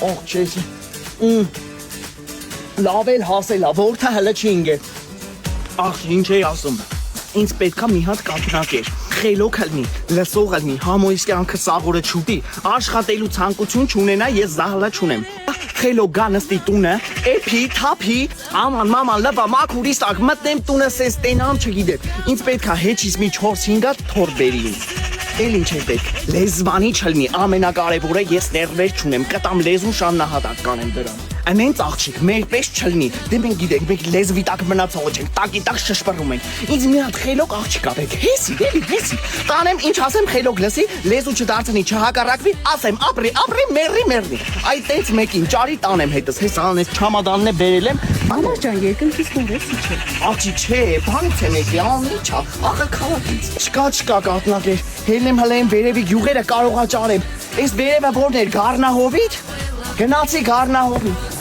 Աղ չես։ Լավ էլ հասել է, որթը հələ չի ինգել։ Աղ, ինչ էի ասում։ Ինձ պետքա մի հատ կապնակեր, խելոք ելնի, լսող ելնի, համոյս կյանքը սաղորը չուտի, աշխատելու ցանկություն չունենա, ես զահլա չունեմ։ Խելոք գա նստի տունը, էփի, թափի, աման, մաման, լվա, մաքուրի ստակ, մտնեմ տունը սես տենամ չգիտեմ։ Ինձ պետքա հեչից մի 4-5 հատ թոր բերի ինձ։ Էլ ինչ է պետք, լեզվանի չլնի, ամենակարևորը ես ներվեր չունեմ, կտամ լեզուն շաննահատակ կանեմ դրան։ Անենց աղջիկ, մեր պես չլնի, դե մենք գիտենք, մենք լեզվի տակ մնացողը չենք, տակի տակ շշպռում ենք։ Ինձ մի հատ խելոք աղջիկ ա պետք, հեսի, դելի, հեսի։ Տանեմ, ինչ ասեմ, խելոք լսի, լեզու չդարձնի, չհակառակվի, ասեմ, ապրի, մեռնի։ Այդ տենց մեկին ճարի տանեմ հետս, հես անես չամադանն է բերել եմ։ Անար ջան, երկնքից նորեսի չէ։ Աղջի չէ, բանից եմ եկի, անիչ ա, ախը քաղաքից։ Չկա կատնակեր, հելնեմ հլեմ վերևի գյուղերը կարողա ճարեմ։ Այս վերևը որն էր, Գառնահովիտ։ Գնացի Գառնահովիտ։